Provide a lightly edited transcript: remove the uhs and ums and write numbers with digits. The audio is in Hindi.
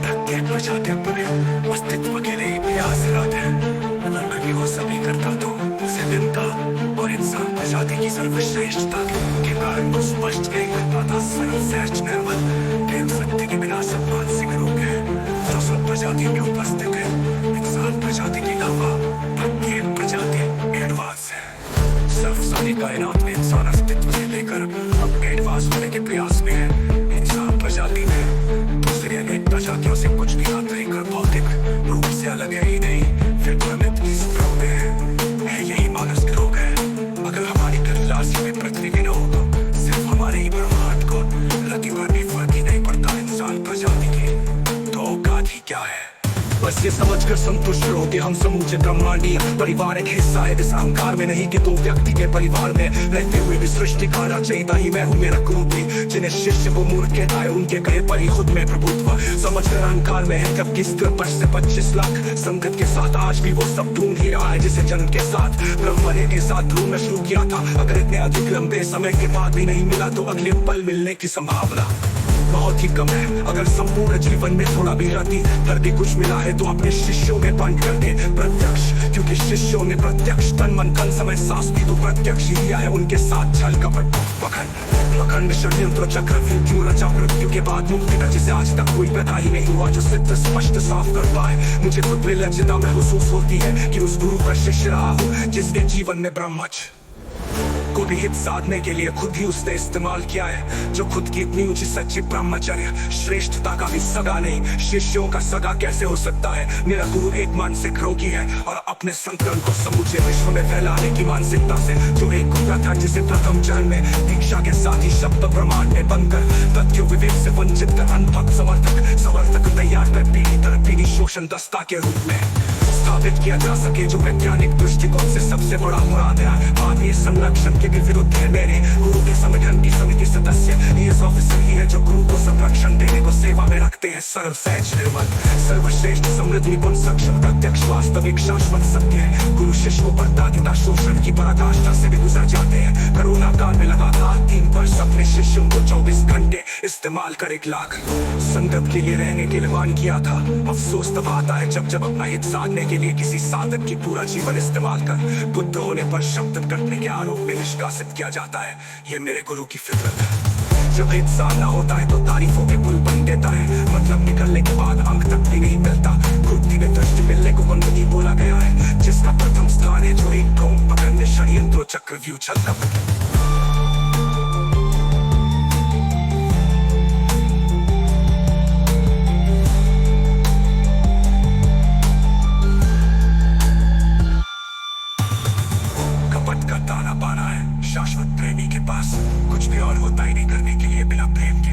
प्रत्येक प्रजाति अपने अस्तित्व के लिए प्रयास रत है। अगर कभी वो सभी करता तो उसे जनता और इंसान प्रजाति की सर्वश्रेष्ठता के कारण को स्पष्ट नहीं कर पाता। सर्वश्रेष्ठ निर्मल प्रेम सत्य के बिना सब मानसिक रोग है जो सब प्रजातियों के उपस्थित है। इंसान प्रजाति के अलावा प्रत्येक प्रजाति एडवांस है। सर्वसारी कायनात में इंसान अस्तित्व से लेकर अब एडवांस होने के प्रयास में है। इंसान प्रजाति में दूसरी अनेक प्रजातियों से कुछ भी आंतरिक और भौतिक रूप से अलग है ही नहीं, फिर भ्रमित है यही मानसिक रोग है। अगर हमारी राशि में पृथ्वी भी न हो तो सिर्फ हमारे ही ब्रह्मांड को रति भर भी फर्क ही नहीं पड़ता इंसान प्रजाति की तो औकात ही क्या है। बस ये समझकर संतुष्ट रहो कि हम समूचे ब्रह्मांडीय परिवार एक हिस्सा है। इस अहंकार में नहीं कि दो व्यक्ति के परिवार में रहते हुए भी सृष्टि का रचयिता ही मैं हूँ। मेरा गुरु भी जिन्हें शिष्य वो मूर्ख कहता है उनके कहे पर ही खुद में प्रभुत्व समझकर अहंकार में है। जबकि इस पर से 25 लाख संगत के साथ आज भी वो सब ढूंढ ही रहा है जिसे जन्म के साथ ब्रह्मण्य के साथ ढूंढना शुरू किया था। अगर इतने अधिक लंबे समय के बाद भी नहीं मिला तो अगले पल मिलने की संभावना बहुत ही कम है। अगर संपूर्ण जीवन में थोड़ा भी रति पर भी कुछ मिला है तो अपने शिष्यों में बांट कर दे प्रत्यक्ष, क्योंकि शिष्यों ने प्रत्यक्ष तन मन धन समय सांस भी तो प्रत्यक्ष ही किया है। उनके साथ छल कपट पखंड षड्यंत्र चक्रव्यूह क्यों रचा मृत्यु के बाद मुक्ति का जिसे आज तक कोई पता ही नहीं हुआ जो सिद्ध स्पष्ट साफ कर पाए। मुझे खुद में लज्जता महसूस होती है कि उस गुरु का शिष्य रहा हूँ जिसके जीवन में ब्रह्मचर्य को भी हित साधने के लिए खुद ही उसने इस्तेमाल किया है। जो खुद की इतनी ऊंची सच्ची ब्रह्मचर्य श्रेष्ठता का भी सगा नहीं, शिष्यों का सगा कैसे हो सकता है। मेरा गुरु एक मानसिक रोगी है और अपने संकल्प को समूचे विश्व में फैलाने की मानसिकता से जो एक गुरु था जिसे प्रथम चरण में दीक्षा के साथ ही शब्द प्रमाण में बनकर तथ्य विवेक से वंचित कर अनभक्त समर्थक तैयार कर पीढ़ी दर पीढ़ी शोषण दस्ता के रूप में स्थापित किया जा सके। जो वैज्ञानिक दृष्टिकोण से सबसे बड़ा मुराद है मानवीय संरक्षण के भी विरुद्ध है। मेरे गुरु के संगठन की समिति सदस्य IAS ऑफिसर ही है जो गुरु को संरक्षण देने को सेवा में रखते हैं। सर्वश्रेष्ठ निर्मल सर्वश्रेष्ठ समृद्ध निपुण सक्षम प्रत्यक्ष वास्तविक शाश्वत सत्य है। गुरु शिष्य को बर्दाश्ता शोषण की पराकाष्ठा से भी गुजर जाते हैं। कोरोना काल में लगातार 3 वर्ष अपने शिष्यों को 24 घंटे इस्तेमाल कर 1 लाख संगत के लिए रहने के लिए मान किया था। अफसोस तब आता है जब अपना हित साधने के लिए किसी साधक की पूरा जीवन इस्तेमाल कर बुद्ध होने पर शब्द करने के आरोप में निष्कासित किया जाता है। ये मेरे गुरु की फितरत है। जब इंसान ना होता है तो तारीफों के पुल बन देता है। मतलब निकलने के बाद अंक तक भी नहीं मिलता। कुर्ती में दृष्टि मिलने को वंदनी बोला गया है जिसका प्रथम स्थान है जो एक ढोंग पकड़ने षड्यंत्र चक्रव्यूह चलता शाश्वत प्रेमी के पास कुछ भी और होता ही नहीं करने के लिए बिना प्रेम के।